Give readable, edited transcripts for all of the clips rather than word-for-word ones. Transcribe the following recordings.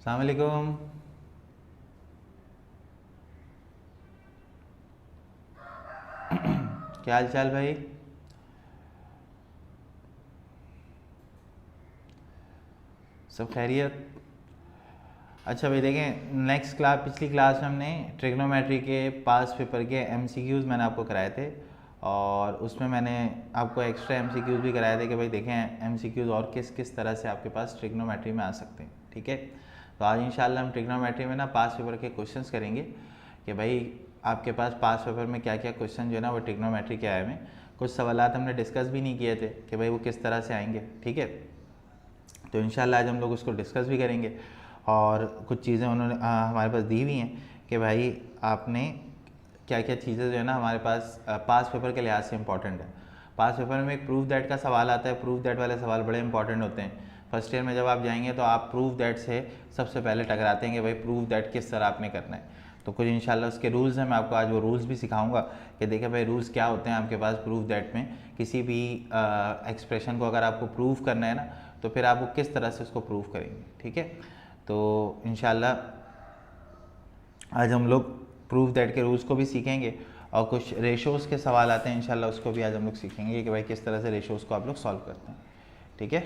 अस्सलाम वालेकुम। क्या हाल चाल भाई? सब खैरियत? अच्छा भाई देखें, नेक्स्ट क्लास पिछली क्लास में हमने ट्रिग्नोमेट्री के पास पेपर के एमसीक्यूज़ मैंने आपको कराए थे और उसमें मैंने आपको एक्स्ट्रा एमसीक्यूज़ भी कराए थे कि भाई देखें एमसीक्यूज़ और किस किस तरह से आपके पास ट्रिग्नोमेट्री में आ सकते हैं। ठीक है, तो आज इंशाल्लाह हम ट्रिग्नोमेट्री में ना पास पेपर के क्वेश्चंस करेंगे कि भाई आपके पास पास पेपर में क्या क्या क्वेश्चन जो है ना वो ट्रिग्नोमेट्री के आए हैं। कुछ सवालात हमने डिस्कस भी नहीं किए थे कि भाई वो किस तरह से आएंगे। ठीक है, तो इंशाल्लाह आज हम लोग उसको डिस्कस भी करेंगे और कुछ चीज़ें उन्होंने हमारे पास दी हुई हैं कि भाई आपने क्या क्या चीज़ें जो है ना हमारे पास पास पेपर के लिहाज से इंपॉर्टेंट है। पास पेपर में एक प्रूफ दैट का सवाल आता है। प्रूफ दैट वाले सवाल बड़े इंपॉर्टेंट होते हैं। फर्स्ट ईयर में जब आप जाएंगे तो आप प्रूफ दैट से सबसे पहले टकराते हैं कि भाई प्रूफ दैट किस तरह आपने करना है। तो कुछ इंशाल्लाह उसके रूल्स हैं, मैं आपको आज वो रूल्स भी सिखाऊंगा कि देखिए भाई रूल्स क्या होते हैं आपके पास प्रूफ दैट में। किसी भी एक्सप्रेशन को अगर आपको प्रूफ करना है ना तो फिर आप वो किस तरह से उसको प्रूफ करेंगे। ठीक है, तो इंशाल्लाह आज हम लोग प्रूफ दैट के रूल्स को भी सीखेंगे और कुछ रेशोज़ के सवाल आते हैं इंशाल्लाह उसको भी आज हम लोग सीखेंगे कि भाई किस तरह से रेशोज़ को आप लोग सॉल्व करते हैं। ठीक है,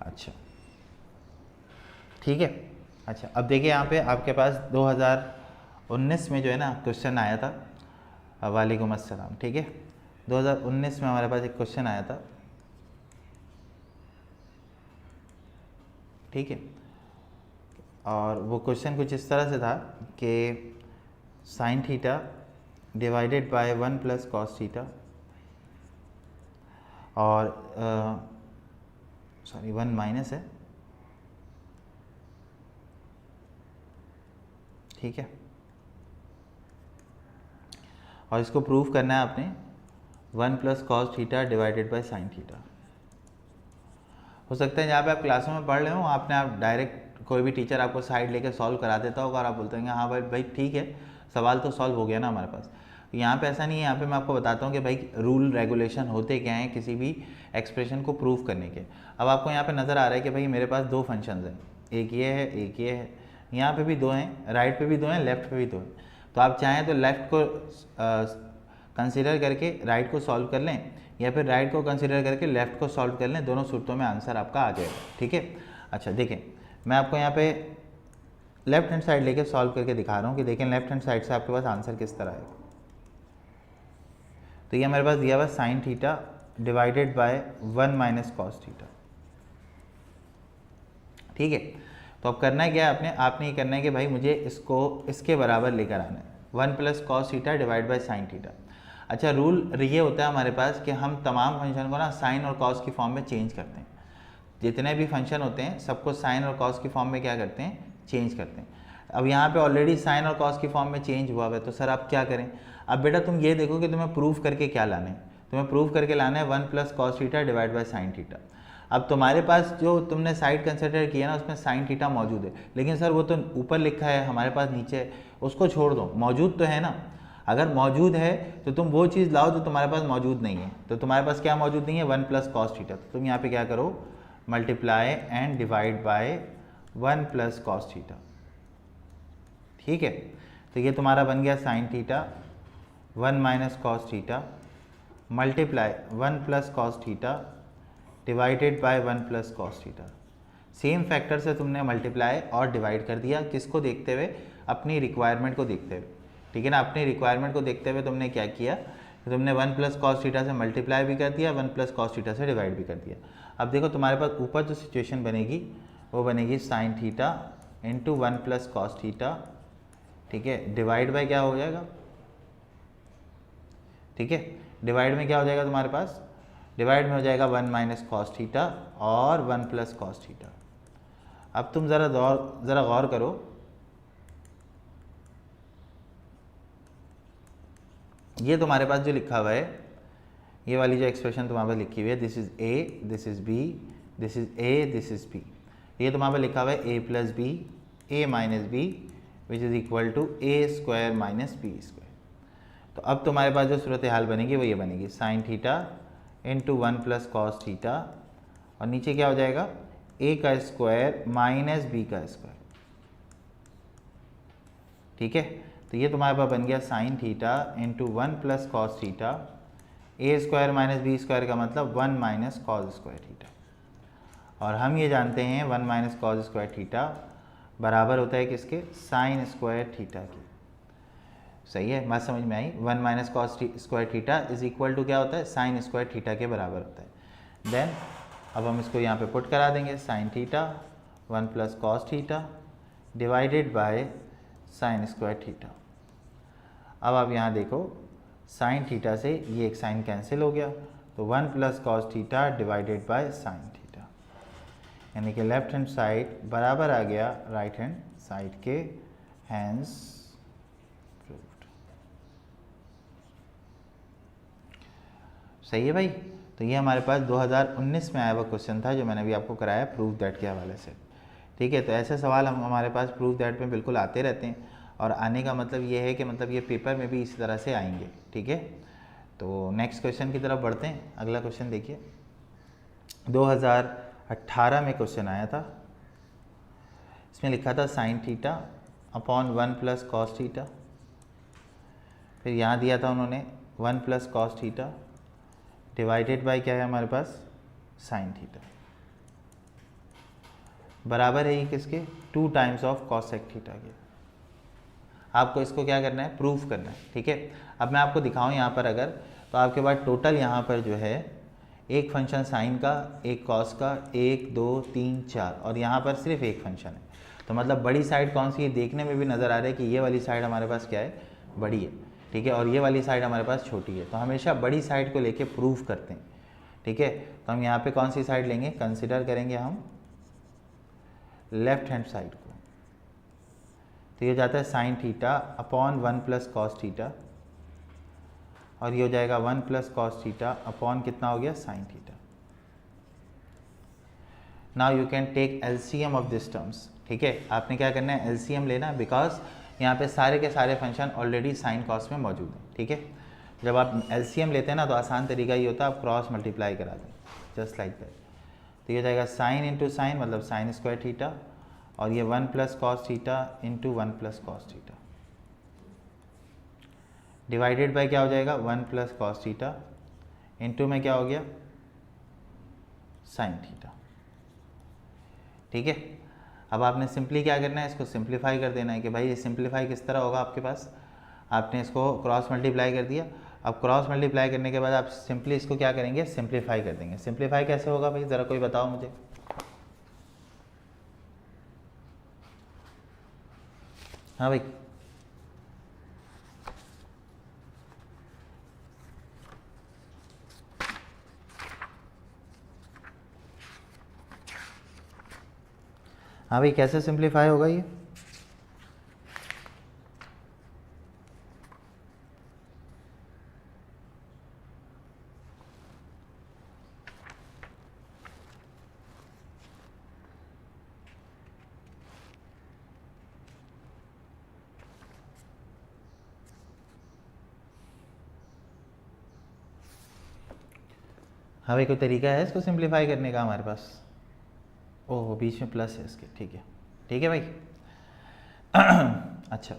अच्छा ठीक है। अच्छा अब देखिए यहाँ पे आपके पास 2019 में जो है ना क्वेश्चन आया था। वालेकुम अस्सलाम। ठीक है, 2019 में हमारे पास एक क्वेश्चन आया था। ठीक है, और वो क्वेश्चन कुछ इस तरह से था कि sign theta divided by 1 plus cos theta और सॉरी 1 माइनस है। ठीक है, और इसको प्रूव करना है आपने 1 plus cos theta divided by sine theta. हो सकता है जहाँ पे आप क्लासों में पढ़ रहे हो आपने आप डायरेक्ट कोई भी टीचर आपको साइड लेके सॉल्व करा देता होगा और आप बोलते हैं हाँ भाई भाई ठीक है सवाल तो सॉल्व हो गया ना हमारे पास। यहाँ पे ऐसा नहीं है। यहाँ पे मैं आपको बताता हूँ कि भाई रूल रेगुलेशन होते क्या हैं किसी भी एक्सप्रेशन को प्रूव करने के। अब आपको यहाँ पे नज़र आ रहा है कि भाई मेरे पास दो फंक्शंस हैं, एक ये है एक ये है। यहाँ पे भी दो हैं, राइट पे भी दो हैं, लेफ्ट पे भी दो हैं। तो आप चाहें तो लेफ्ट को कंसिडर करके राइट को सॉल्व कर लें या फिर राइट को कंसिडर करके लेफ्ट को सॉल्व कर लें। दोनों सूरतों में आंसर आपका आ जाएगा। ठीक है, अच्छा देखें मैं आपको यहाँ पे लेफ्ट हैंड साइड लेके सॉल्व करके दिखा रहा हूँ कि देखें लेफ्ट हैंड साइड से आपके पास आंसर किस तरह है। तो ये हमारे पास दिया हुआ sign theta divided by 1 minus cos theta. ठीक है, तो अब करना है क्या है आपने ये करना है कि भाई मुझे इसको इसके बराबर लेकर आना है 1 plus cos theta divide by sine theta. अच्छा रूल ये होता है हमारे पास कि हम तमाम फंक्शन को ना साइन और कॉस की फॉर्म में चेंज करते हैं। जितने भी फंक्शन होते हैं सबको साइन और कॉस की फॉर्म में क्या करते हैं, चेंज करते हैं। अब यहाँ पे ऑलरेडी साइन और कॉस की फॉर्म में चेंज हुआ है तो सर आप क्या करें। अब बेटा तुम ये देखो कि तुम्हें प्रूफ करके क्या लाना है। तुम्हें प्रूफ करके लाना है 1 plus cos theta divide by sine theta. अब तुम्हारे पास जो तुमने साइड कंसिडर किया ना उसमें साइन थीटा मौजूद है, लेकिन सर वो तो ऊपर लिखा है हमारे पास नीचे है, उसको छोड़ दो। मौजूद तो है ना, अगर मौजूद है तो तुम वो चीज़ लाओ जो तुम्हारे पास मौजूद नहीं है। तो तुम्हारे पास क्या मौजूद नहीं है, 1 प्लस कॉस थीटा। तो तुम यहाँ पे क्या करो, multiply and divide by 1 plus cos theta. ठीक है, तो ये तुम्हारा बन गया sine theta 1 minus cos theta multiply 1 plus cos theta divided by 1 plus cos theta. Same factor से तुमने मल्टीप्लाई और डिवाइड कर दिया, किसको देखते हुए, अपनी रिक्वायरमेंट को देखते हुए। ठीक है ना, अपनी रिक्वायरमेंट को देखते हुए तुमने क्या किया, तो तुमने 1 प्लस कॉस थीटा से मल्टीप्लाई भी कर दिया, 1 प्लस कॉस थीटा से डिवाइड भी कर दिया। अब देखो तुम्हारे पास ऊपर जो सिचुएशन बनेगी वो बनेगी sine theta into 1 plus cos theta. ठीक है, डिवाइड बाय क्या हो जाएगा, ठीक है, डिवाइड में क्या हो जाएगा तुम्हारे पास, डिवाइड में हो जाएगा 1 माइनस कॉस थीटा और 1 प्लस कॉस थीटा। अब तुम ज़रा गौर करो, ये तुम्हारे पास जो लिखा हुआ है, ये वाली जो एक्सप्रेशन तुम्हारे पास लिखी हुई है, this is A, this is B, this is A, this is B, ये तुम्हारे पास लिखा हुआ है A plus B, A minus B which is equal to A square minus B square. तो अब तुम्हारे पास जो सूरत हाल बनेगी वो ये बनेगी sine theta into 1 plus cos theta और नीचे क्या हो जाएगा, ए का स्क्वायर माइनस बी का स्क्वायर। ठीक है। तो ये तुम्हारे पास बन गया sine theta into 1 plus cos theta, A square minus B square का मतलब 1 माइनस कॉस स्क्वायर थीटा। और हम ये जानते हैं 1 माइनस कॉस स्क्वायर थीटा बराबर होता है किसके, साइन स्क्वायर थीटा के। सही है, बात समझ में आई। 1 minus cos square theta is equal to क्या होता है, साइन स्क्वायर थीटा के बराबर होता है। देन अब हम इसको यहाँ पे पुट करा देंगे, sine theta 1 plus cos theta divided by sine square theta. अब आप यहाँ देखो साइन थीटा से ये एक साइन कैंसिल हो गया, तो 1 plus cos theta divided by sine theta, यानी कि लेफ्ट हैंड साइड बराबर आ गया राइट हैंड साइड के, हैंस प्रूव्ड। सही है भाई। तो ये हमारे पास 2019 में आया हुआ क्वेश्चन था जो मैंने अभी आपको कराया प्रूव दैट के हवाले से। ठीक है, तो ऐसे सवाल हमारे पास प्रूव दैट में बिल्कुल आते रहते हैं, और आने का मतलब ये है कि मतलब ये पेपर में भी इसी तरह से आएंगे। ठीक है, तो नेक्स्ट क्वेश्चन की तरफ बढ़ते हैं। अगला क्वेश्चन देखिए, 2018 में क्वेश्चन आया था। इसमें लिखा था sine theta upon 1 plus cos theta, फिर यहाँ दिया था उन्होंने 1 plus cos theta divided bye क्या है हमारे पास, साइन थीटा, बराबर है ये किसके, 2 टाइम्स ऑफ कॉसेक थीटा के। आपको इसको क्या करना है, प्रूफ करना है। ठीक है, अब मैं आपको दिखाऊं यहाँ पर अगर, तो आपके पास टोटल यहाँ पर जो है एक फंक्शन साइन का, एक कॉस का, 1 2 3 4, और यहाँ पर सिर्फ एक फंक्शन है। तो मतलब बड़ी साइड कौन सी है, देखने में भी नज़र आ रहा है कि ये वाली साइड हमारे पास क्या है, बड़ी है। ठीक है, और ये वाली साइड हमारे पास छोटी है। तो हमेशा बड़ी साइड को लेके प्रूफ करते हैं। ठीक है, तो हम यहाँ पे कौन सी साइड लेंगे, कंसिडर करेंगे हम लेफ्ट हैंड साइड को। तो ये हो जाता है sine theta upon 1 plus cos theta, और ये हो जाएगा 1 प्लस कॉस थीटा अपॉन कितना हो गया, sine theta. Now you can take LCM of this terms. ठीक है, आपने क्या करना है, एलसीएम लेना, बिकॉज यहाँ पे सारे के सारे फंक्शन ऑलरेडी साइन कॉस में मौजूद हैं। ठीक है, जब आप एलसीएम लेते हैं ना तो आसान तरीका ये होता है, आप क्रॉस मल्टीप्लाई करा दें, जस्ट लाइक दैट। तो ये हो जाएगा साइन इंटू साइन मतलब साइन स्क्वायर थीटा, और ये 1 plus cos theta into 1 plus cos theta divided bye क्या हो जाएगा, 1 प्लस कॉस थीटा इंटू में क्या हो गया, साइन थीटा। ठीक है, अब आपने सिंपली क्या करना है, इसको सिंप्लीफाई कर देना है कि भाई ये सिंप्लीफाई किस तरह होगा आपके पास, आपने इसको क्रॉस मल्टीप्लाई कर दिया। अब क्रॉस मल्टीप्लाई करने के बाद आप सिंपली इसको क्या करेंगे, सिंप्लीफाई कर देंगे। सिंप्लीफाई कैसे होगा भाई, ज़रा कोई बताओ मुझे। हाँ भाई, हाँ भाई, कैसे सिंप्लीफाई होगा ये, हाँ भाई, कोई तरीका है इसको सिंप्लीफाई करने का हमारे पास। ओह, बीच में प्लस है इसके, ठीक है, ठीक है भाई। अच्छा,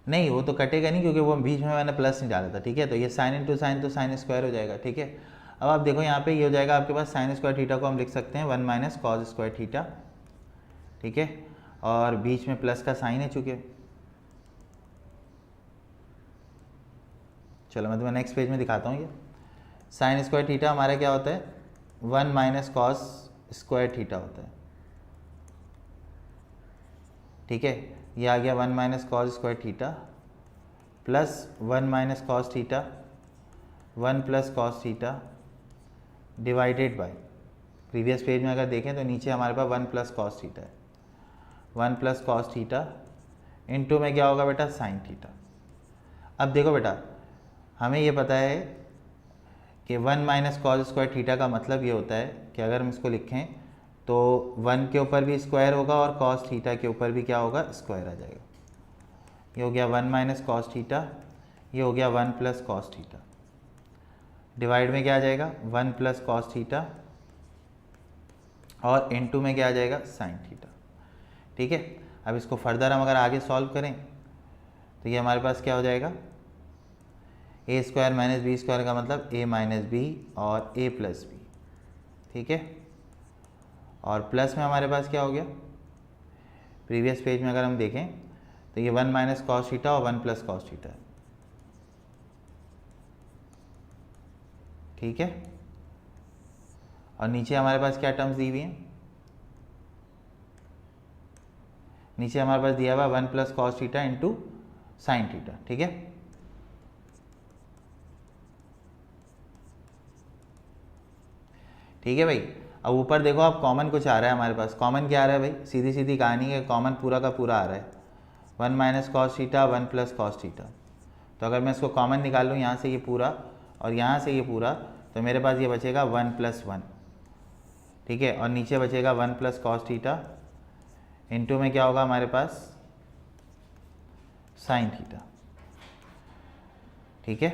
नहीं वो तो कटेगा नहीं क्योंकि वो बीच में मैंने प्लस नहीं डाला था। ठीक है, तो ये साइन इंटू साइन तो साइन स्क्वायर हो जाएगा। ठीक है, अब आप देखो यहाँ पे ये हो जाएगा आपके पास साइन स्क्वायर थीटा को हम लिख सकते हैं 1 माइनस कॉस स्क्वायर थीटा। ठीक है, और बीच में प्लस का साइन है चूँकि। चलो मैं तुम्हें नेक्स्ट पेज में दिखाता हूँ। ये साइन स्क्वायर थीटा हमारा क्या होता है, 1 माइनस कॉस स्क्वायर थीटा होता है। ठीक है, ये आ गया 1 minus cos square theta plus 1 minus cos theta 1 plus cos theta divided bye, previous page में अगर देखें तो नीचे हमारे पास 1 प्लस कॉस थीटा है, 1 प्लस कॉस थीटा इंटू में क्या होगा बेटा, साइन थीटा। अब देखो बेटा, हमें ये पता है कि 1 माइनस कॉस स्क्वायर थीटा का मतलब ये होता है कि अगर हम इसको लिखें तो 1 के ऊपर भी स्क्वायर होगा और कॉस थीटा के ऊपर भी क्या होगा, स्क्वायर आ जाएगा। ये हो गया 1 माइनस कॉस थीटा, ये हो गया 1 प्लस कॉस थीटा, डिवाइड में क्या आ जाएगा 1 प्लस कॉस थीटा, और इनटू में क्या आ जाएगा साइन थीटा। ठीक है, अब इसको फर्दर हम अगर आगे सॉल्व करें तो ये हमारे पास क्या हो जाएगा, ए स्क्वायर माइनस बी स्क्वायर का मतलब ए माइनस बी और ए प्लस बी, ठीक है। और प्लस में हमारे पास क्या हो गया, प्रीवियस पेज में अगर हम देखें तो ये 1 माइनस कॉस थीटा और 1 प्लस कॉस थीटा, ठीक है। और नीचे हमारे पास क्या टर्म्स दी हुई हैं, नीचे हमारे पास दिया हुआ 1 plus cos theta into sine theta, ठीक है। ठीक है भाई, अब ऊपर देखो आप कॉमन कुछ आ रहा है हमारे पास, कॉमन क्या आ रहा है भाई, सीधी सीधी कहानी है, कॉमन पूरा का पूरा आ रहा है 1 minus cos theta 1 plus cos theta. तो अगर मैं इसको कॉमन निकाल लूँ यहाँ से ये पूरा और यहाँ से ये पूरा, तो मेरे पास ये बचेगा 1 प्लस 1, ठीक है। और नीचे बचेगा 1 प्लस कॉस थीटा इंटू में क्या होगा हमारे पास साइन थीटा, ठीक है।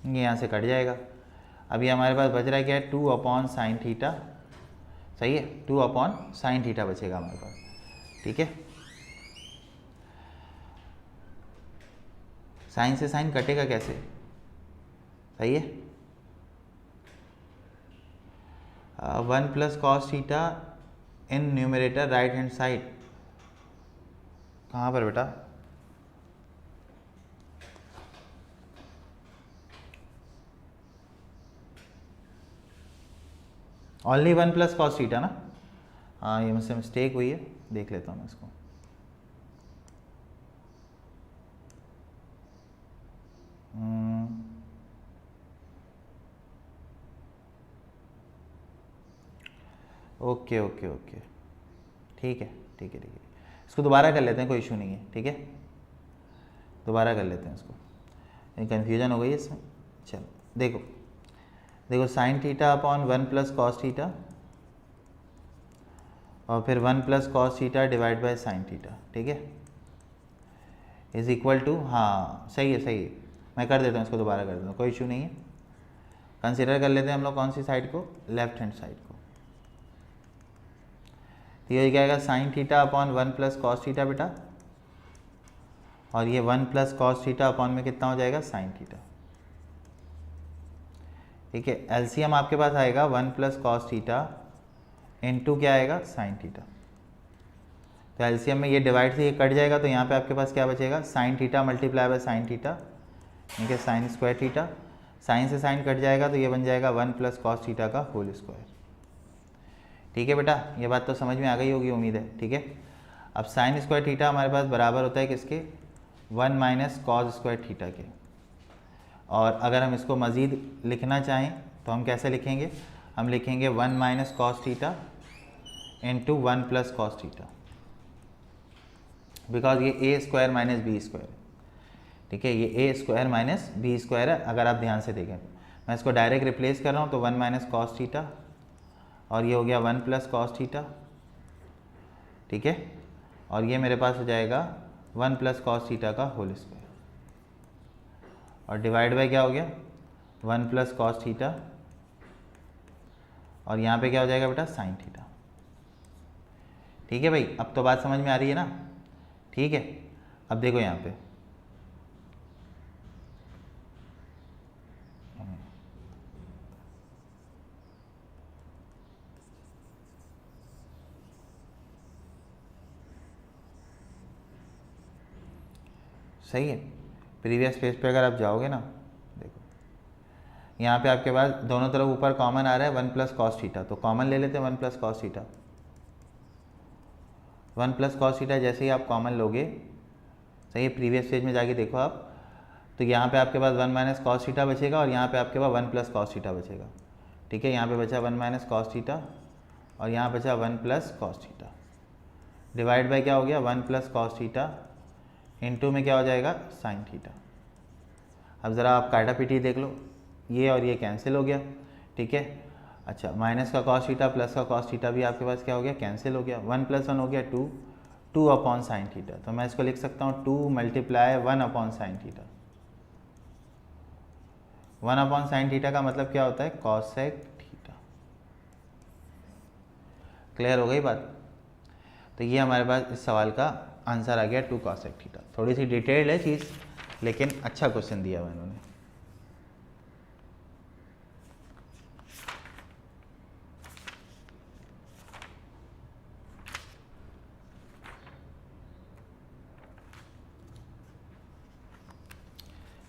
ये यहाँ से कट जाएगा। अभी हमारे पास बच रहा है क्या है, 2 अपॉन साइन थीटा, सही है, 2 अपॉन साइन थीटा बचेगा हमारे पास, ठीक है। साइन से साइन कटेगा कैसे, सही है, 1 plus cos theta in numerator right hand side, कहाँ पर बेटा, ओनली 1 प्लस कॉस थीटा ना, हाँ ये मुझसे मिस्टेक हुई है, देख लेता हूँ मैं इसको। ओके ओके ओके, ठीक है ठीक है ठीक है, इसको दोबारा कर लेते हैं, कोई इशू नहीं है, ठीक है, दोबारा कर लेते हैं इसको, कन्फ्यूजन हो गई है इसमें। चलो देखो देखो, sine theta upon 1 plus cos theta और फिर 1 plus cos theta divide by sine theta, ठीक है, इज इक्वल टू, हाँ सही है सही है, मैं कर देता हूँ इसको, दोबारा कर देता हूँ, कोई इशू नहीं है। कंसिडर कर लेते हैं हम लोग कौन सी साइड को, लेफ्ट हैंड साइड को। तो ये क्या आएगा, sine theta upon 1 plus cos theta बेटा, और ये 1 प्लस कॉस थीटा अपॉन में कितना हो जाएगा, साइन थीटा, ठीक है। एलसीएम आपके पास आएगा 1 प्लस कॉस थीटा इंटू क्या आएगा, साइन थीटा। तो एलसीएम में ये डिवाइड से ये कट जाएगा, तो यहाँ पे आपके पास क्या बचेगा, sine theta multiply by sine theta, ठीक है, साइन स्क्वायर थीटा, साइन से साइन कट जाएगा तो ये बन जाएगा 1 प्लस कॉस थीटा का होल स्क्वायर, ठीक है बेटा। ये बात तो समझ में आ गई होगी उम्मीद है, ठीक है। अब साइन स्क्वायर थीटा हमारे पास बराबर होता है किसके, 1 माइनस कॉस स्क्वायर थीटा के। और अगर हम इसको मज़ीद लिखना चाहें तो हम कैसे लिखेंगे, हम लिखेंगे 1 minus cos theta into 1 plus cos theta, because ये ए स्क्वायर माइनस बी स्क्वायर है, ठीक है, ये ए स्क्वायर माइनस बी स्क्वायर है। अगर आप ध्यान से देखें मैं इसको डायरेक्ट रिप्लेस कर रहा हूँ, तो 1 माइनस कॉस थीटा और ये हो गया 1 प्लस कॉस थीटा, ठीक है, और ये मेरे पास हो जाएगा 1 प्लस कॉस थीटा का होल स्क्वायर, और डिवाइड बाय क्या हो गया, 1 प्लस कॉस थीटा, और यहाँ पे क्या हो जाएगा बेटा, साइन थीटा, ठीक है भाई। अब तो बात समझ में आ रही है ना, ठीक है। अब देखो यहाँ पे सही है, प्रीवियस पेज पे अगर आप जाओगे ना, देखो यहाँ पे आपके पास दोनों तरफ ऊपर कॉमन आ रहा है 1 प्लस कॉस थीटा, तो कॉमन ले लेते हैं 1 plus cos theta. 1 plus cos theta जैसे ही आप कॉमन लोगे, सही है, प्रीवियस पेज में जाके देखो आप, तो यहाँ पे आपके पास 1 माइनस कॉस थीटा बचेगा और यहाँ पे आपके पास 1 प्लस कॉस थीटा बचेगा, ठीक है। यहाँ पे बचा 1 माइनस कॉस थीटा और यहाँ बचा 1 plus cos theta, divide by क्या हो गया, 1 प्लस कॉस थीटा इंटू में क्या हो जाएगा, साइन थीटा। अब ज़रा आप काटा पीटी देख लो, ये और ये कैंसिल हो गया, ठीक है। अच्छा, माइनस का कॉस थीटा प्लस का कॉस थीटा भी आपके पास क्या हो गया, कैंसिल हो गया, 1 प्लस 1 हो गया 2, 2 अपॉन साइन थीटा, तो मैं इसको लिख सकता हूँ 2 multiply 1 upon sine theta. 1 upon sine theta का मतलब क्या होता है, कॉसेक थीटा। क्लियर हो गई बात। तो ये हमारे पास इस सवाल का आंसर आ गया 2 cos sec थीटा। थोड़ी सी डिटेल्ड है चीज़, लेकिन अच्छा क्वेश्चन दिया हुआ इन्होंने।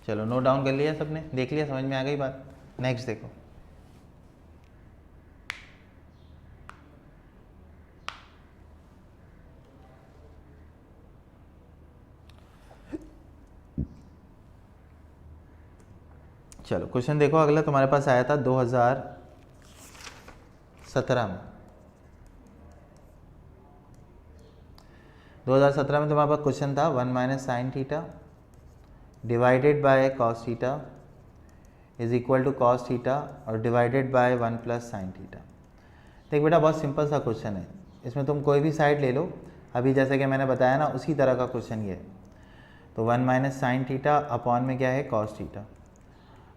चलो नोट डाउन कर लिया सबने, देख लिया, समझ में आ गई बात। नेक्स्ट देखो, चलो क्वेश्चन देखो अगला तुम्हारे पास आया था 2017 में। 2017 में तुम्हारे पास क्वेश्चन था 1 minus sine theta divided by cos theta is equal to cos theta और divided by 1 plus sine theta. देख बेटा बहुत सिंपल सा क्वेश्चन है, इसमें तुम कोई भी साइड ले लो, अभी जैसे कि मैंने बताया ना उसी तरह का क्वेश्चन ये है। तो 1 माइनस साइन थीटा अपॉन में क्या है कॉस थीटा।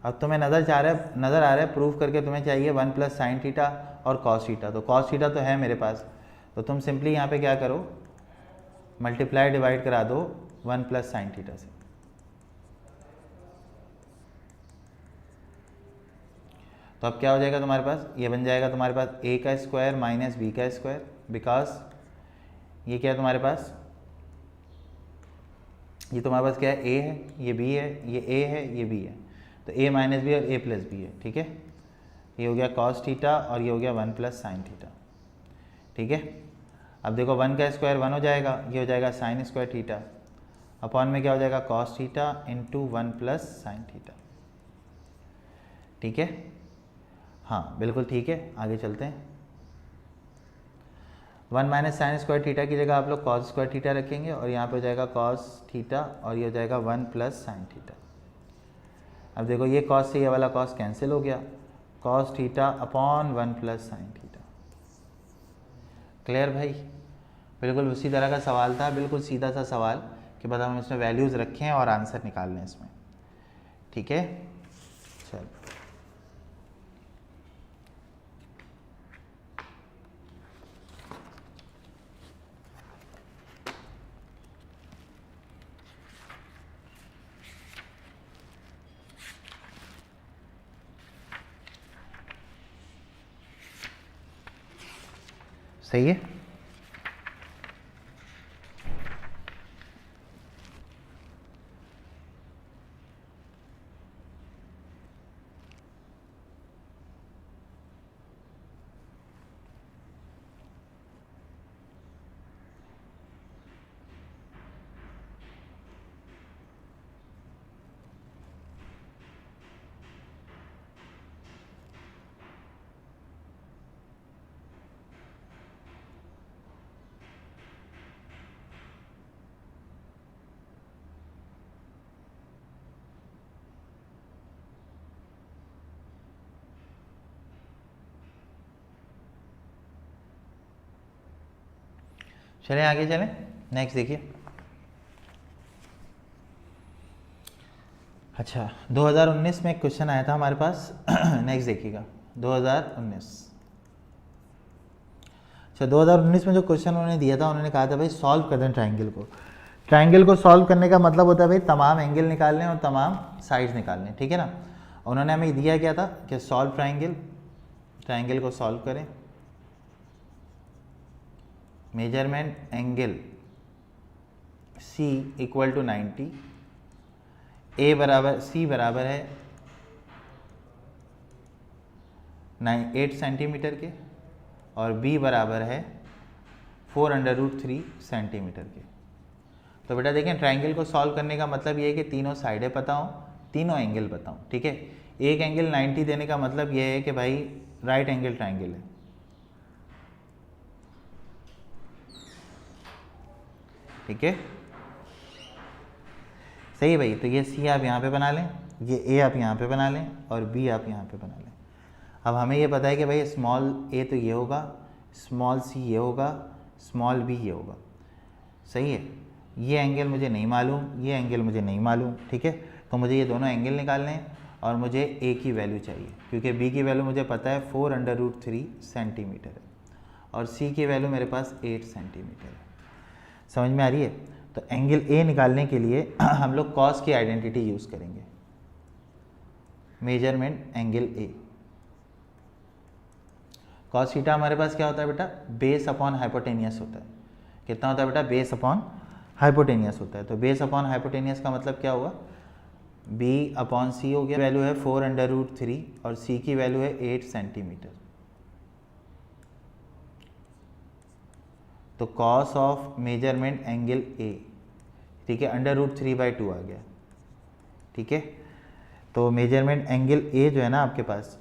अब तुम्हें नज़र आ रहा है प्रूफ करके तुम्हें चाहिए 1 प्लस साइन थीटा और कॉस थीटा। तो कॉस थीटा तो है मेरे पास, तो तुम सिंपली यहाँ पे क्या करो, मल्टीप्लाई डिवाइड करा दो 1 प्लस साइन थीटा से। तो अब क्या हो जाएगा तुम्हारे पास, ये बन जाएगा तुम्हारे पास a का स्क्वायर माइनस b का स्क्वायर, बिकॉज ये क्या है तुम्हारे पास, ये तुम्हारे पास क्या है, a है, ये b है, ये a है, ये b है, तो a माइनस बी और a प्लस बी है। ठीक है, ये हो गया कॉस थीटा और ये हो गया 1 प्लस साइन थीटा। ठीक है, अब देखो 1 का स्क्वायर 1 हो जाएगा, ये हो जाएगा साइन स्क्वायर थीटा, अपॉन में क्या हो जाएगा cos theta into 1 plus sine theta. ठीक है, हाँ बिल्कुल ठीक है, आगे चलते हैं। 1 माइनस साइन स्क्वायर थीटा की जगह आप लोग कॉस स्क्वायर थीटा रखेंगे और यहाँ पे हो जाएगा कॉस थीटा और ये हो जाएगा 1 प्लस साइन थीटा। अब देखो ये कॉस से ये वाला कॉस कैंसिल हो गया, cos theta upon 1 plus sine theta. Clear भाई, बिल्कुल उसी तरह का सवाल था, बिल्कुल सीधा सा सवाल कि बस हम इसमें वैल्यूज़ रखें और आंसर निकाल लें इसमें। ठीक है, चलो सही है। चलें आगे चलें, नेक्स्ट देखिए। अच्छा 2019 में एक क्वेश्चन आया था हमारे पास नेक्स्ट देखिएगा 2019। अच्छा 2019 में जो क्वेश्चन उन्होंने दिया था, उन्होंने कहा था भाई सॉल्व कर दें ट्राइंगल को। ट्राइंगल को सॉल्व करने का मतलब होता है भाई तमाम एंगल निकालने और तमाम साइड्स निकालने। ठीक है ना, उन्होंने हमें दिया क्या था कि सॉल्व ट्राइंगल, ट्राइंगल को सॉल्व करें, measurement angle C equal to 90, A बराबर C बराबर है 8 सेंटीमीटर के और B बराबर है 4√3 सेंटीमीटर के। तो बेटा देखें ट्राइंगल को सॉल्व करने का मतलब ये है कि तीनों साइडें पता हों, तीनों एंगल पता हों। ठीक है, एक एंगल 90 देने का मतलब ये है कि भाई राइट एंगल ट्राइंगल है। ठीक है, सही है भाई। तो ये C आप यहाँ पे बना लें, ये A आप यहाँ पे बना लें और B आप यहाँ पे बना लें। अब हमें ये पता है कि भाई स्मॉल a तो ये होगा, स्मॉल c ये होगा, स्मॉल b ये होगा। सही है, ये एंगल मुझे नहीं मालूम, ये एंगल मुझे नहीं मालूम। ठीक है, तो मुझे ये दोनों एंगल निकालने हैं और मुझे a की वैल्यू चाहिए, क्योंकि b की वैल्यू मुझे पता है 4√3 सेंटीमीटर है और सी की वैल्यू मेरे पास 8 सेंटीमीटर है। समझ में आ रही है? तो एंगल ए निकालने के लिए हम लोग कॉस की आइडेंटिटी यूज़ करेंगे, मेजरमेंट एंगल ए। कॉस थीटा हमारे पास क्या होता है बेटा? बेस अपॉन हाइपोटेनियस होता है। कितना होता है बेटा? बेस अपॉन हाइपोटेनियस होता है। तो बेस अपॉन हाइपोटेनियस का मतलब क्या हुआ? बी अपॉन सी हो गया, वैल्यू है 4√3 और सी की वैल्यू है 8 सेंटीमीटर। तो कॉस ऑफ मेजरमेंट एंगल ए, ठीक है, √3/2 आ गया। ठीक है, तो मेजरमेंट एंगल ए जो है ना आपके पास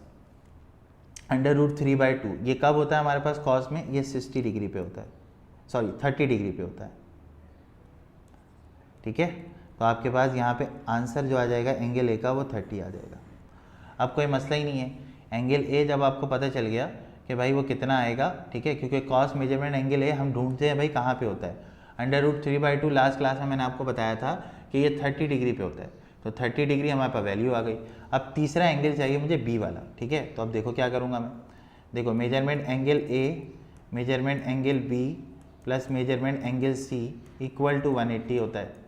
√3/2, ये कब होता है हमारे पास कॉस में? ये 60 डिग्री पे होता है, सॉरी 30 डिग्री पे होता है। ठीक है, तो आपके पास यहाँ पे आंसर जो आ जाएगा एंगल ए का वो 30 आ जाएगा। अब कोई मसला ही नहीं है, एंगल ए जब आपको पता चल गया कि भाई वो कितना आएगा, ठीक है, क्योंकि कॉस मेजरमेंट एंगल ए हम ढूंढते हैं भाई कहाँ पे होता है। √3/2 लास्ट क्लास में मैंने आपको बताया था कि ये 30 डिग्री पे होता है, तो 30 डिग्री हमारे पास वैल्यू आ गई। अब तीसरा एंगल चाहिए मुझे बी वाला। ठीक है, तो अब देखो क्या करूँगा मैं। देखो measurement angle A, measurement angle B plus measurement angle C equal to 180 होता है।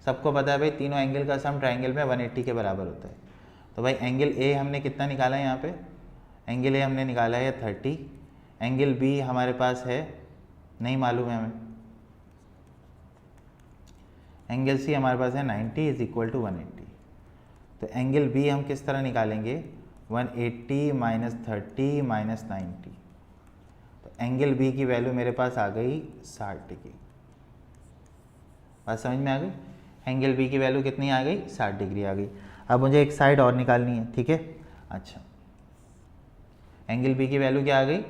सबको पता है भाई तीनों एंगल का सम ट्राइंगल में 180 के बराबर होता है। तो भाई एंगल ए हमने कितना निकाला है यहाँ पे? एंगल ए हमने निकाला है 30, एंगल बी हमारे पास है नहीं मालूम है हमें, एंगल सी हमारे पास है 90 इज इक्वल टू 180। तो एंगल बी हम किस तरह निकालेंगे? 180 माइनस 30 माइनस 90। तो एंगल बी की वैल्यू मेरे पास आ गई 60 डिग्री। बात समझ में आ गई? एंगल बी की वैल्यू कितनी आ गई? 60 डिग्री आ गई। अब मुझे एक साइड और निकालनी है। ठीक है, अच्छा, एंगल बी की वैल्यू क्या आ गई?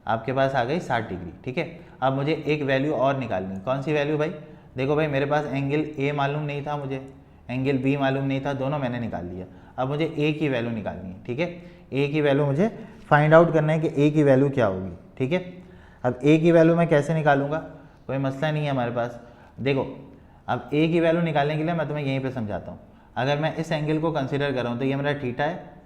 आपके पास आ गई 60 डिग्री। ठीक है, अब मुझे एक वैल्यू और निकालनी। कौन सी वैल्यू भाई? देखो भाई मेरे पास एंगल ए मालूम नहीं था, मुझे एंगल बी मालूम नहीं था, दोनों मैंने निकाल लिया। अब मुझे ए की वैल्यू निकालनी है। ठीक है, ए की वैल्यू मुझे फाइंड आउट करना है कि ए की वैल्यू क्या होगी। ठीक है, अब ए की वैल्यू मैं कैसे निकालूंगा? कोई मसला नहीं है हमारे पास। देखो अब ए की वैल्यू निकालने के लिए मैं तुम्हें यहीं पे समझाता हूँ। अगर मैं इस एंगल को कंसीडर कर रहा हूँ तो ये मेरा थीटा है,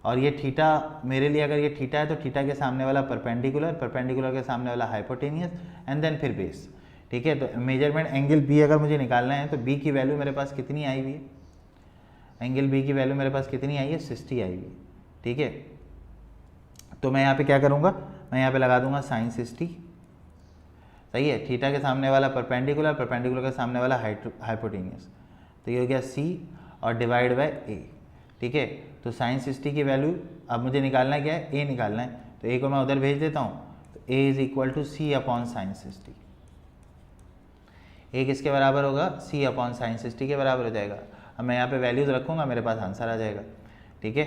और ये थीटा मेरे लिए, अगर ये थीटा है तो थीटा के सामने वाला परपेंडिकुलर, परपेंडिकुलर के सामने वाला हाइपोटेनियस एंड देन फिर बेस। ठीक है, तो मेजरमेंट एंगल बी अगर मुझे निकालना है तो बी की वैल्यू मेरे पास कितनी आई हुई है? एंगल बी की वैल्यू मेरे पास कितनी आई है? 60 आई हुई है। ठीक है, तो मैं यहाँ पे क्या करूँगा? मैं यहाँ पे लगा दूंगा साइन 60। सही है, थीटा के सामने वाला परपेंडिकुलर, परपेंडिकुलर के सामने वाला हाइपोटेनियस, तो ये हो गया सी और डिवाइड बाय ए। ठीक है, तो साइन 60 की वैल्यू अब मुझे निकालना क्या है? ए निकालना है, तो ए को मैं उधर भेज देता हूँ। तो A is equal to C upon sine 60। A किसके बराबर होगा? सी अपॉन साइन 60 के बराबर हो जाएगा। अब मैं यहाँ पे वैल्यूज़ रखूँगा, मेरे पास आंसर आ जाएगा। ठीक है,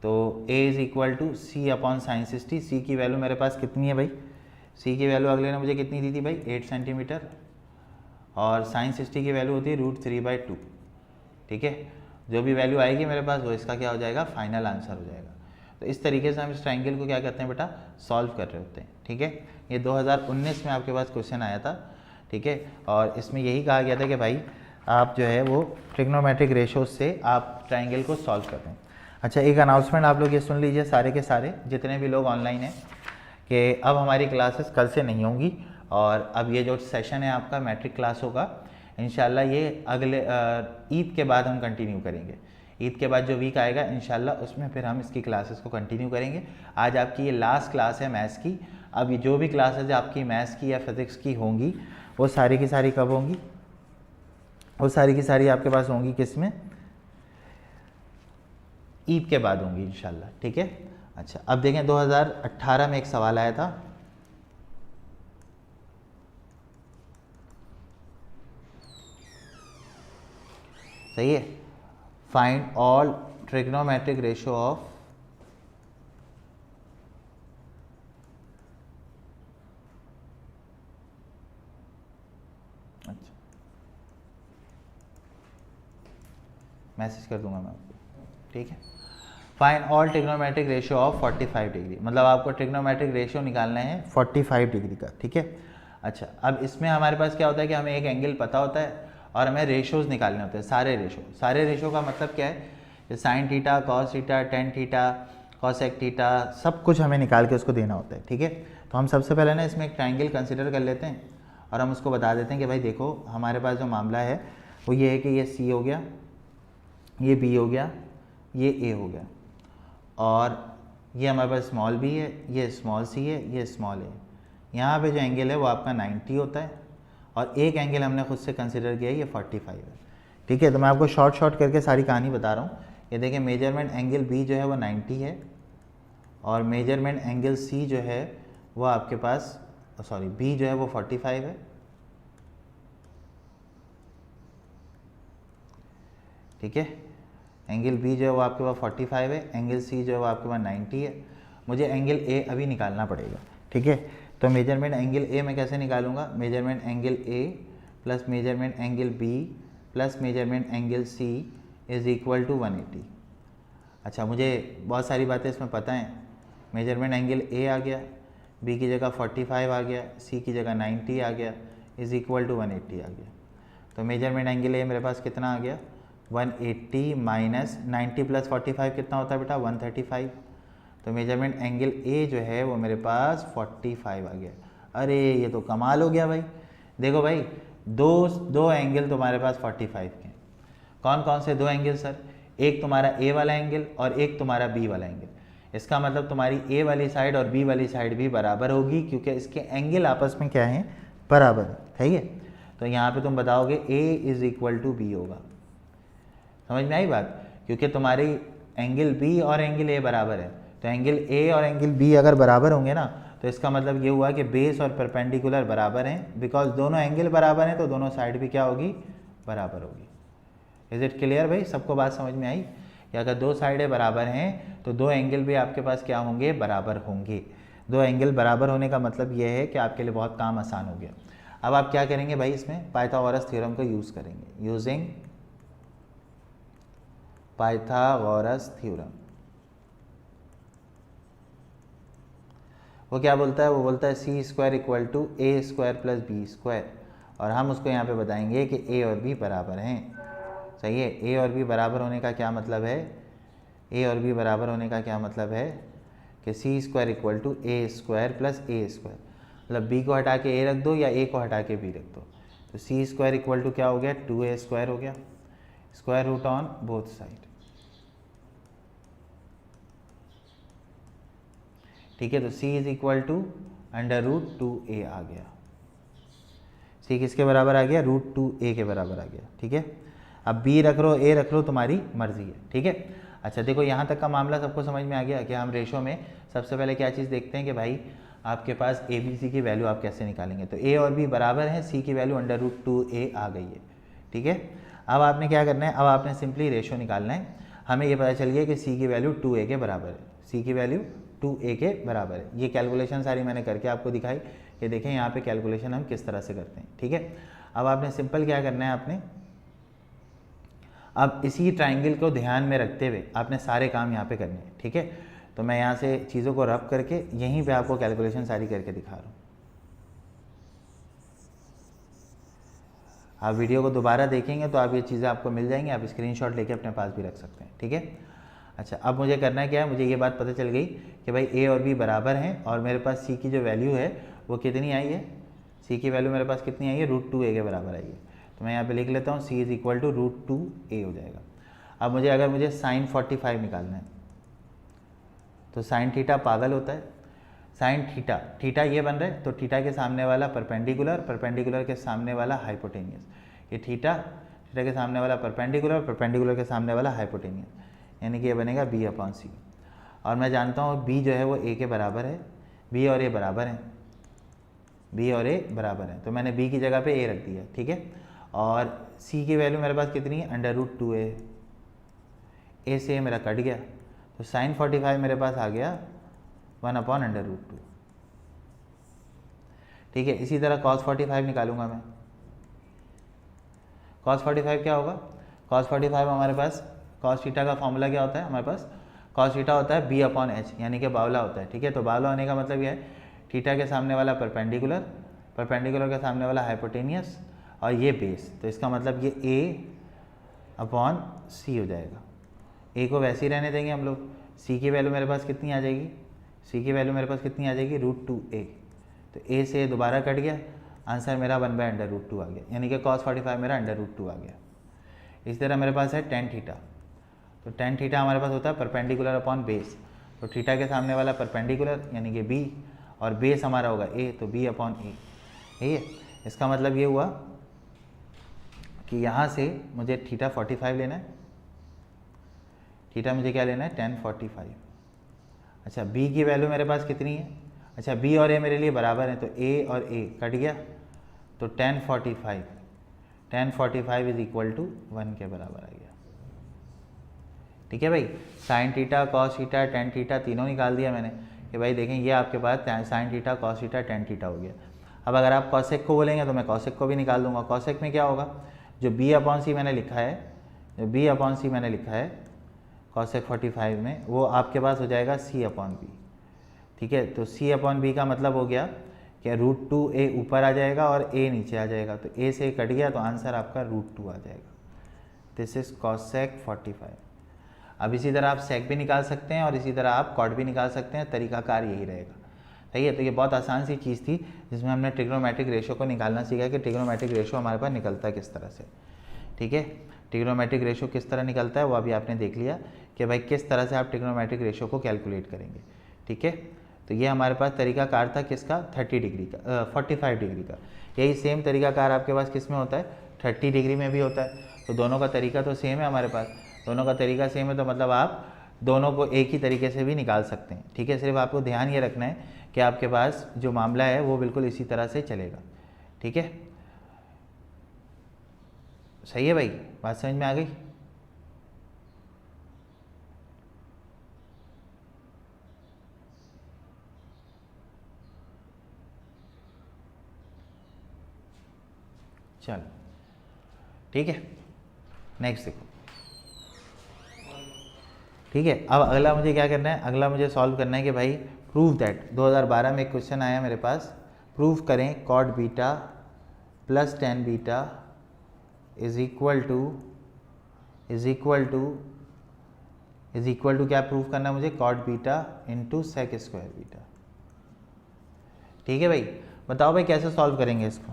तो A is equal to C upon sine 60। C की वैल्यू मेरे पास कितनी है भाई? सी की वैल्यू अगले ने मुझे कितनी दी थी भाई? 8 सेंटीमीटर, और साइन 60 की वैल्यू होती है √3/2। ठीक है, जो भी वैल्यू आएगी मेरे पास वो इसका क्या हो जाएगा? फाइनल आंसर हो जाएगा। तो इस तरीके से हम इस ट्रायंगल को क्या करते हैं बेटा? सॉल्व कर रहे होते हैं। ठीक है, ये 2019 में आपके पास क्वेश्चन आया था। ठीक है, और इसमें यही कहा गया था कि भाई आप जो है वो ट्रिग्नोमेट्रिक रेशोज से आप ट्रायंगल को सॉल्व कर रहे हैं। अच्छा, एक अनाउंसमेंट आप लोग ये सुन लीजिए सारे के सारे जितने भी लोग ऑनलाइन हैं, कि अब हमारी क्लासेस कल से नहीं होंगी, और अब ये जो सेशन है आपका मैट्रिक क्लास होगा इंशाल्लाह ये अगले ईद के बाद हम कंटिन्यू करेंगे। ईद के बाद जो वीक आएगा इंशाल्लाह उसमें फिर हम इसकी क्लासेस को कंटिन्यू करेंगे। आज आपकी ये लास्ट क्लास है मैथ्स की। अब ये जो भी क्लासेज आपकी मैथ्स की या फिज़िक्स की होंगी वो सारी की सारी कब होंगी? वो सारी की सारी आपके पास होंगी किस में? ईद के बाद होंगी इंशाल्लाह। ठीक है, अच्छा अब देखें 2018 में एक सवाल आया था, सही है, find all trigonometric ratio of message कर दूंगा मैं आपको। ठीक है, find all trigonometric ratio of 45 degree, मतलब आपको ट्रिग्नोमेट्रिक रेशियो निकालना है 45 डिग्री का। ठीक है, अच्छा अब इसमें हमारे पास क्या होता है कि हमें एक एंगल पता होता है और हमें रेशियोज निकालने होते हैं, सारे रेशियो का मतलब क्या है? Sine theta, cos theta, tan theta, cosec theta, सब कुछ हमें निकाल के उसको देना होता है। ठीक है, तो हम सबसे पहले ना इसमें एक ट्राइंगल कंसिडर कर लेते हैं और हम उसको बता देते हैं कि भाई देखो हमारे पास जो मामला है वो ये है कि ये सी हो गया, ये बी हो गया, ये ए हो गया, और ये हमारे पास स्मॉल बी है, ये स्मॉल सी है, ये स्मॉल ए। यहाँ पे जो एंगल है वो आपका 90 होता है और एक एंगल हमने खुद से कंसिडर किया है, ये 45 है। ठीक है, तो मैं आपको शॉर्ट करके सारी कहानी बता रहा हूँ। ये देखिए मेजरमेंट एंगल बी जो है वो 90 है और मेजरमेंट एंगल सी जो है वो आपके पास बी जो है वो 45 है। ठीक है, एंगल बी जो है वो आपके पास 45 है, एंगल सी जो है वो आपके पास 90 है। मुझे एंगल ए अभी निकालना पड़ेगा। ठीक है, तो मेजरमेंट एंगल ए मैं कैसे निकालूंगा? Measurement angle A plus measurement angle B plus measurement angle C is equal to 180। अच्छा, मुझे बहुत सारी बातें इसमें पता हैं। मेजरमेंट एंगल ए आ गया, बी की जगह 45 आ गया, सी की जगह 90 आ गया, इज इक्वल टू 180 आ गया। तो मेजरमेंट एंगल ए मेरे पास कितना आ गया? 180 माइनस 90 प्लस 45 कितना होता है बेटा? 135। तो मेजरमेंट एंगल ए जो है वो मेरे पास 45 आ गया। अरे ये तो कमाल हो गया भाई। देखो भाई, दो एंगल तुम्हारे पास 45 के। कौन कौन से दो एंगल सर? एक तुम्हारा ए वाला एंगल और एक तुम्हारा बी वाला एंगल। इसका मतलब तुम्हारी ए वाली साइड और बी वाली साइड भी बराबर होगी क्योंकि इसके एंगल आपस में क्या है? बराबर है। ठीक है, तो यहाँ पे तुम बताओगे ए इज इक्वल टू बी होगा। समझ में आई बात? क्योंकि तुम्हारी एंगल बी और एंगल ए बराबर है, तो एंगल ए और एंगल बी अगर बराबर होंगे ना तो इसका मतलब ये हुआ कि बेस और परपेंडिकुलर बराबर हैं। बिकॉज दोनों एंगल बराबर हैं तो दोनों साइड भी क्या होगी? बराबर होगी। इज इट क्लियर भाई? सबको बात समझ में आई? कि अगर दो साइडें बराबर हैं तो दो एंगल भी आपके पास क्या होंगे? बराबर होंगे। दो एंगल बराबर होने का मतलब यह है कि आपके लिए बहुत काम आसान हो गया। अब आप क्या करेंगे भाई? इसमें पाइथागोरस थ्योरम को यूज़ करेंगे। Using Pythagoras theorem. वो क्या बोलता है? वो बोलता है C square equal to A square plus B square, और हम उसको यहाँ पे बताएंगे कि ए और बी बराबर हैं। सही है? ए और बी बराबर होने का क्या मतलब है? ए और बी बराबर होने का क्या मतलब है कि C square equal to A square plus A square. मतलब बी को हटा के ए रख दो या ए को हटा के बी रख दो, तो सी स्क्वायर इक्वल टू क्या हो गया? 2a स्क्वायर हो गया, square root on both side. ठीक है, तो c is equal to under root 2a आ गया। c किसके बराबर आ गया? रूट 2a के बराबर आ गया। ठीक है, अब b रख लो, a रख लो, तुम्हारी मर्जी है। ठीक है, अच्छा देखो यहाँ तक का मामला सबको समझ में आ गया कि हम रेशो में सबसे पहले क्या चीज़ देखते हैं कि भाई आपके पास a b c की वैल्यू आप कैसे निकालेंगे। तो a और b बराबर है, c की वैल्यू अंडर रूट 2a आ गई है। ठीक है, अब आपने क्या करना है? अब आपने सिंपली रेशो निकालना है। हमें ये पता चल गया कि c की वैल्यू 2a के बराबर है, c की वैल्यू 2a के बराबर है। ये कैलकुलेशन सारी मैंने करके आपको दिखाई कि देखें यहाँ पे कैलकुलेशन हम किस तरह से करते हैं। ठीक है, अब आपने सिंपल क्या करना है? आपने अब इसी ट्राइंगल को ध्यान में रखते हुए आपने सारे काम यहाँ पे करने हैं। ठीक है, तो मैं यहाँ से चीज़ों को रब करके यहीं पे आपको कैलकुलेशन सारी करके दिखा रहा हूँ। आप वीडियो को दोबारा देखेंगे तो आप ये चीज़ें आपको मिल जाएंगी, आप स्क्रीनशॉट लेके अपने पास भी रख सकते हैं। ठीक है, अच्छा अब मुझे करना क्या है? मुझे ये बात पता चल गई कि भाई ए और बी बराबर हैं और मेरे पास सी की जो वैल्यू है वो कितनी आई है? सी की वैल्यू मेरे पास कितनी आई है? रूट 2a के बराबर आई है। तो मैं यहाँ पे लिख लेता हूँ C is equal to root 2a हो जाएगा। अब अगर मुझे साइन 45 निकालना है तो साइन थीटा पागल होता है। साइन थीटा ये बन रहा है, तो थीटा के सामने वाला परपेंडिकुलर के सामने वाला हाइपोटेनियस। ये थीटा के सामने वाला परपेंडिकुलर के सामने वाला हाइपोटेनियस, यानी कि ये बनेगा b अपॉन सी। और मैं जानता हूँ b जो है वो a के बराबर है, b और a बराबर हैं, तो मैंने b की जगह पे a रख दिया। ठीक है, और c की वैल्यू मेरे पास कितनी है? Under root 2a। a से a मेरा कट गया, तो साइन 45 मेरे पास आ गया 1 अपॉन अंडर रूट 2। ठीक है, इसी तरह cos 45 निकालूंगा मैं। cos 45 क्या होगा? cos 45 हमारे पास cos थीटा का फॉर्मूला क्या होता है? हमारे पास cos थीटा होता है b अपॉन h, यानी कि बावला होता है। ठीक है, तो बावला होने का मतलब यह है थीटा के सामने वाला परपेंडिकुलर के सामने वाला हाइपोटेनियस और ये बेस, तो इसका मतलब ये a अपॉन c हो जाएगा। a को वैसे ही रहने देंगे हम लोग। c की वैल्यू मेरे पास कितनी आ जाएगी? सी की वैल्यू मेरे पास कितनी आ जाएगी, √2a। तो a से दोबारा कट गया, आंसर मेरा 1/√2 आ गया, यानी कि cos 45 मेरा √2 आ गया। इसी तरह मेरे पास है tan थीटा। तो tan थीटा हमारे पास होता है परपेंडिकुलर अपॉन बेस। तो थीटा के सामने वाला परपेंडिकुलर यानी कि b, और बेस हमारा होगा a, तो b/a। ठीक है, इसका मतलब ये हुआ कि यहाँ से मुझे थीटा 45 लेना है, थीटा मुझे क्या लेना है, tan 45। अच्छा, b की वैल्यू मेरे पास कितनी है, अच्छा b और a मेरे लिए बराबर है, तो a और a कट गया, तो tan 45 इज इक्वल टू 1 के बराबर आ गया। ठीक है भाई, sine theta, cos theta, tan theta तीनों निकाल दिया मैंने कि भाई देखें ये आपके पास sine theta, cos theta, tan theta हो गया। अब अगर आप कॉसेक को बोलेंगे तो मैं कॉसेक को भी निकाल दूंगा। कॉसेक में क्या होगा, जो b/c मैंने लिखा है, जो b/c मैंने लिखा है कॉसेक 45 में, वो आपके पास हो जाएगा c/b। ठीक है, तो c/b का मतलब हो गया कि √2a ऊपर आ जाएगा और a नीचे आ जाएगा, तो a से कट गया तो आंसर आपका √2 आ जाएगा। This is cosec 45। अब इसी तरह आप सेक भी निकाल सकते हैं और इसी तरह आप कॉट भी निकाल सकते हैं, तरीकाकार यही रहेगा। सही है, तो ये बहुत आसान सी चीज़ थी जिसमें हमने ट्रिग्नोमेट्रिक रेशो को निकालना सीखा कि ट्रिग्नोमेट्रिक रेशो हमारे पास निकलता है किस तरह से। ठीक है, ट्रिग्नोमेट्रिक रेशो किस तरह निकलता है वो अभी आपने देख लिया कि भाई किस तरह से आप ट्रिग्नोमेट्रिक रेशो को कैलकुलेट करेंगे। ठीक है, तो ये हमारे पास तरीकाकार था किसका, 30 डिग्री का, 45 डिग्री का। यही सेम तरीकाकार आपके पास किस में होता है, 30 डिग्री में भी होता है। तो दोनों का तरीका तो सेम है हमारे पास, दोनों का तरीका सेम है, तो मतलब आप दोनों को एक ही तरीके से भी निकाल सकते हैं। ठीक है, सिर्फ आपको ध्यान ये रखना है कि आपके पास जो मामला है वो बिल्कुल इसी तरह से चलेगा। ठीक है, सही है भाई, बात समझ में आ गई। चलो ठीक है, नेक्स्ट देखो। ठीक है, अब अगला मुझे क्या करना है, अगला मुझे सॉल्व करना है कि भाई प्रूव दैट, 2012 में एक क्वेश्चन आया मेरे पास, प्रूव करें cot beta plus tan beta is equal to क्या प्रूव करना है मुझे, cot beta into sec square beta. ठीक है भाई, बताओ भाई कैसे सॉल्व करेंगे इसको।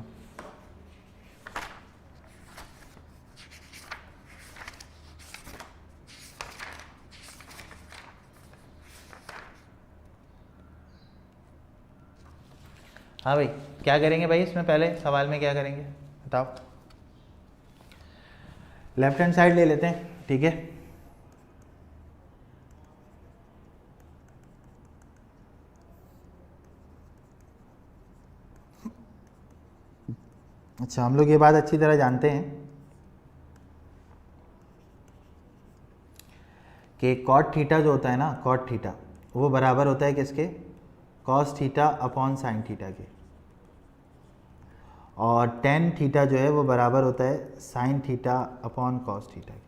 हाँ भाई, क्या करेंगे भाई इसमें, पहले सवाल में क्या करेंगे बताओ। लेफ्ट हैंड साइड ले लेते हैं। ठीक है, अच्छा हम लोग ये बात अच्छी तरह जानते हैं कि कॉट थीटा जो होता है ना, कॉट थीटा वो बराबर होता है किसके, cos theta upon sine theta के, और टेन थीटा जो है वो बराबर होता है sine theta upon cos theta के।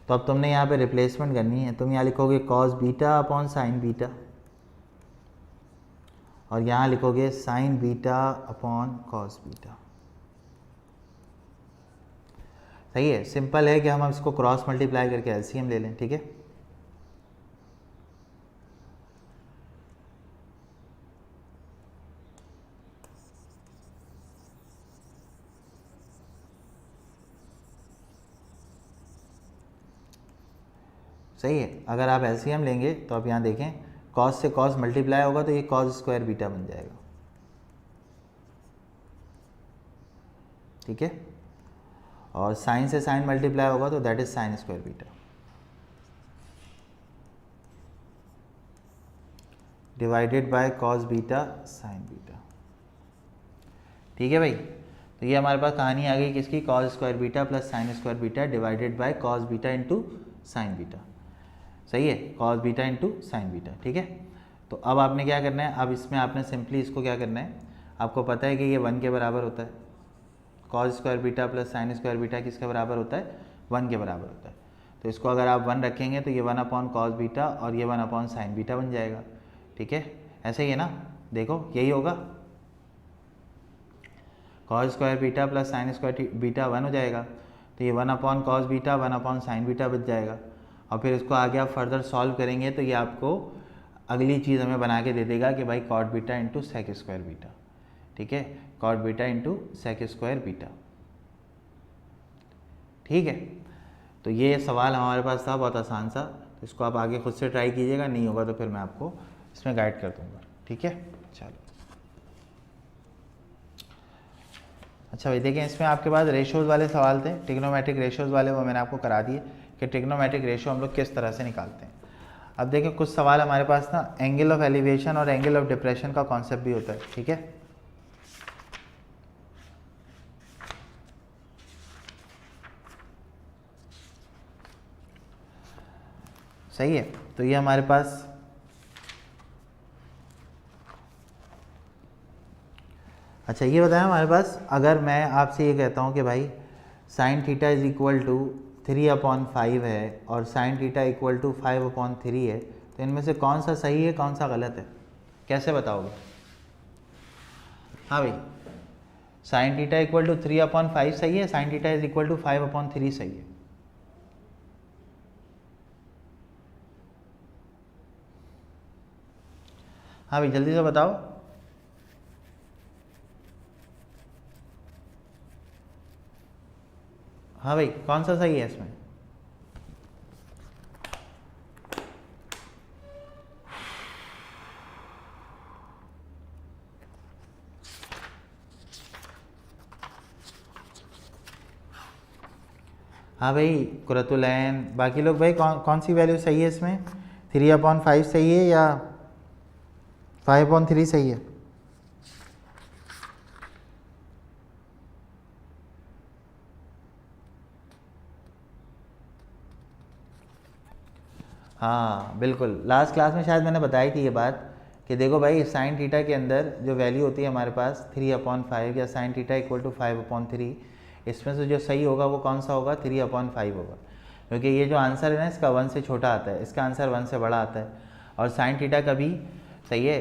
तो अब तुमने यहाँ पे रिप्लेसमेंट करनी है, तुम यहाँ लिखोगे cos beta upon sine beta, और यहाँ लिखोगे sign beta upon cos beta. सही है, सिंपल है कि हम इसको क्रॉस मल्टीप्लाई करके एलसीएम ले लें। ठीक है, सही है, अगर आप एलसीएम लेंगे तो आप यहाँ देखें कॉस से कॉस मल्टीप्लाई होगा तो ये कॉस स्क्वायर बीटा बन जाएगा। ठीक है, और साइन से साइन मल्टीप्लाई होगा तो that is sine square beta divided by cos beta sine beta. ठीक है भाई, तो ये हमारे पास कहानी आ गई किसकी, cos square beta plus sine square beta divided by cos beta into sine beta. सही है, cos beta into sine beta. ठीक है, तो अब आपने क्या करना है, अब इसमें आपने सिंपली इसको क्या करना है, आपको पता है कि ये 1 के बराबर होता है, cos square beta plus sine square beta किसके बराबर होता है, 1 के बराबर होता है। तो इसको अगर आप 1 रखेंगे तो ये 1 अपॉन कॉस बीटा और ये 1 अपॉन साइन बीटा बन जाएगा। ठीक है, ऐसे ही है ना, देखो यही होगा, cos square beta plus sine square beta 1 हो जाएगा, तो ये 1 upon cos beta 1 upon sine beta बच जाएगा, और फिर इसको आगे आप फर्दर सॉल्व करेंगे तो ये आपको अगली चीज़ हमें बना के दे देगा कि भाई cot beta into sec square beta, ठीक है, cot beta into sec square beta, ठीक है। तो ये सवाल हमारे पास था बहुत आसान सा, तो इसको आप आगे खुद से ट्राई कीजिएगा, नहीं होगा तो फिर मैं आपको इसमें गाइड कर दूँगा, ठीक है। चलो अच्छा भाई देखें, इसमें आपके पास रेशोज़ वाले सवाल थे, ट्रिग्नोमेट्रिक रेशोज़ वाले, वो मैंने आपको करा दिए कि ट्रिग्नोमेट्रिक रेशो हम लोग किस तरह से निकालते हैं। अब देखें कुछ सवाल हमारे पास ना एंगल ऑफ एलिवेशन और एंगल ऑफ डिप्रेशन का कॉन्सेप्ट भी होता है, ठीक है। सही है, तो ये हमारे पास अच्छा ये बताया हमारे पास, अगर मैं आपसे ये कहता हूँ कि भाई sine theta is equal to 3/5 है और साइन थीटा इक्वल टू 5/3 है, तो इनमें से कौन सा सही है कौन सा गलत है, कैसे बताओगे? हाँ भाई, साइन थीटा इक्वल टू 3/5 सही है, sine theta is equal to 5/3 सही है। हाँ भाई जल्दी से बताओ। हाँ भाई कौन सा सही है इसमें? हाँ भाई कुरतुलैन, बाकी लोग भाई कौन सी वैल्यू सही है इसमें? 3/5 सही है या 5/3 सही है? हाँ बिल्कुल, लास्ट क्लास में शायद मैंने बताई थी ये बात कि देखो भाई साइन थीटा के अंदर जो वैल्यू होती है हमारे पास 3/5 या साइन थीटा इक्वल टू 5/3, इसमें से जो सही होगा वो कौन सा होगा? 3/5 होगा, क्योंकि ये जो आंसर है ना इसका 1 से छोटा आता है, इसका आंसर 1 से बड़ा आता है। और साइन थीटा कभी सही है,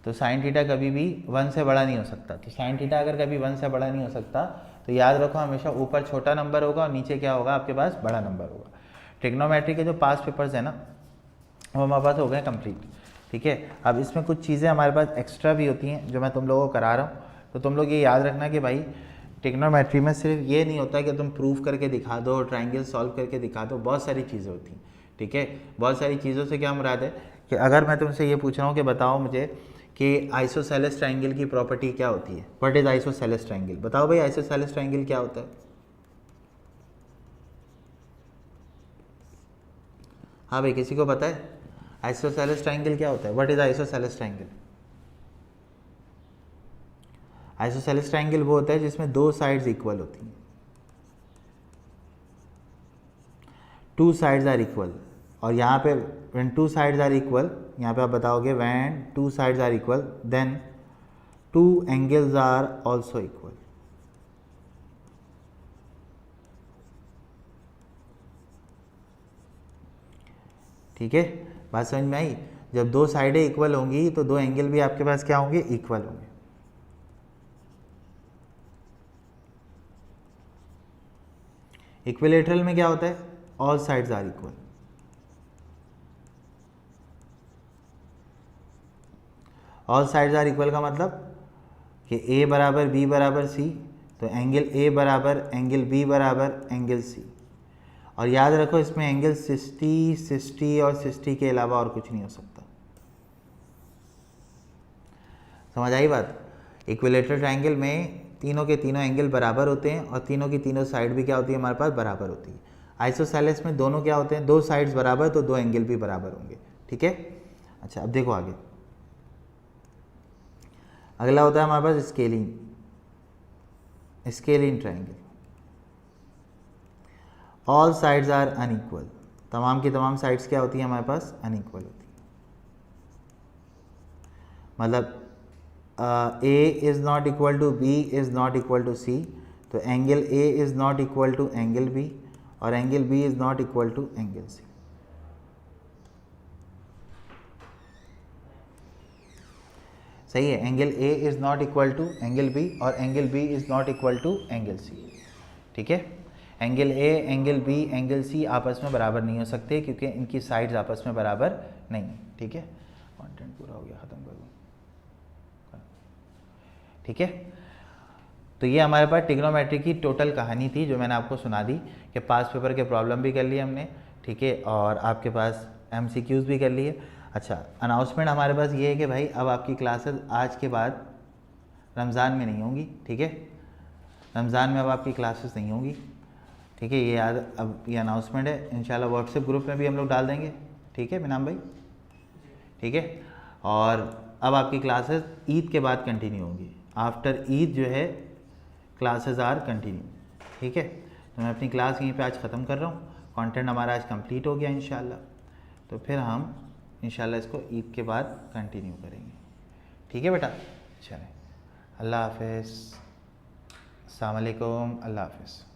तो साइन थीटा कभी भी 1 से बड़ा नहीं हो सकता, तो साइन थीटा अगर कभी 1 से बड़ा नहीं हो सकता तो याद रखो हमेशा ऊपर छोटा नंबर होगा और नीचे क्या होगा आपके पास? बड़ा नंबर होगा। ट्रिग्नोमेट्री के जो पास पेपर्स हैं ना वो हमारे पास हो गए कंप्लीट, ठीक है। अब इसमें कुछ चीज़ें हमारे पास एक्स्ट्रा भी होती हैं जो मैं तुम लोगों को करा रहा हूँ, तो तुम लोग ये याद रखना कि भाई ट्रिग्नोमेट्री में सिर्फ ये नहीं होता कि तुम प्रूफ करके दिखा दो, ट्राइंगल सॉल्व करके दिखा दो, बहुत सारी चीज़ें होती हैं, ठीक है। बहुत सारी चीज़ों से क्या मुराद है कि अगर मैं तुमसे ये पूछ रहा हूँ कि बताओ मुझे कि आइसोसेलेस ट्राइंगल की प्रॉपर्टी क्या होती है, व्हाट इज आइसोसेलेस ट्राइंगल, बताओ भाई आइसोसेलेस ट्राइंगल क्या होता है? हाँ भाई किसी को पता है आइसोसेलेस ट्राइंगल क्या होता है? What is isosceles triangle? Isosceles triangle वो होता है जिसमें दो साइड्स इक्वल होती हैं, टू साइड्स आर इक्वल। और यहाँ पे when two sides are equal, यहाँ पे आप बताओगे when two sides are equal then two angles are also equal. ठीक है, बात समझ में आई? जब दो साइडें इक्वल होंगी तो दो एंगल भी आपके पास क्या होंगे? इक्वल होंगे। इक्विलेटरल में क्या होता है? All sides are equal. All sides are equal का मतलब कि ए बराबर बी बराबर सी, तो एंगल ए बराबर एंगल बी बराबर एंगल सी। और याद रखो इसमें एंगल 60, 60 और 60 के अलावा और कुछ नहीं हो सकता। समझ आई बात? इक्विलेटरल ट्रायंगल में तीनों के तीनों एंगल बराबर होते हैं और तीनों की तीनों साइड भी क्या होती है हमारे पास? बराबर होती है। आइसोसेलेस में दोनों क्या होते हैं? दो साइड्स बराबर, तो दो एंगल भी बराबर होंगे। ठीक है, अच्छा अब देखो आगे। अगला होता है हमारे पास scalene, scalene triangle. All sides are unequal, तमाम की तमाम साइड्स क्या होती हैं हमारे पास? अनइक्वल होती है। मतलब A is not equal to B is not equal to C, तो angle A is not equal to angle B और angle B is not equal to angle C. सही है, angle A is not equal to angle B और angle B is not equal to angle C. ठीक है, angle A, angle B, angle C आपस में बराबर नहीं हो सकते क्योंकि इनकी साइड्स आपस में बराबर नहीं है। ठीक है, कंटेंट पूरा हो गया, ख़त्म कर दूँ। ठीक है, तो ये हमारे पास ट्रिग्नोमेट्री की टोटल कहानी थी जो मैंने आपको सुना दी कि पास पेपर के प्रॉब्लम भी कर लिए हमने। ठीक है, और आपके पास MCQs भी कर लिए। अच्छा, अनाउंसमेंट हमारे पास ये है कि भाई अब आपकी क्लासेस आज के बाद रमज़ान में नहीं होंगी। ठीक है, रमज़ान में अब आपकी क्लासेस नहीं होंगी। ठीक है, ये याद, अब ये अनाउंसमेंट है, इंशाल्लाह व्हाट्सएप ग्रुप में भी हम लोग डाल देंगे। ठीक है बिनाम भाई, ठीक है। और अब आपकी क्लासेस ईद के बाद कंटिन्यू होंगी। आफ्टर ईद जो है क्लासेस आर कंटिन्यू। ठीक है, तो मैं अपनी क्लास यहीं पे आज ख़त्म कर रहा हूँ। कंटेंट हमारा आज कंप्लीट हो गया इंशाल्लाह, तो फिर हम इंशाल्लाह इसको ईद के बाद कंटिन्यू करेंगे। ठीक है बेटा, चलें, अल्लाह हाफ़िज़, अस्सलाम वालेकुम, अल्लाह हाफ़िज़।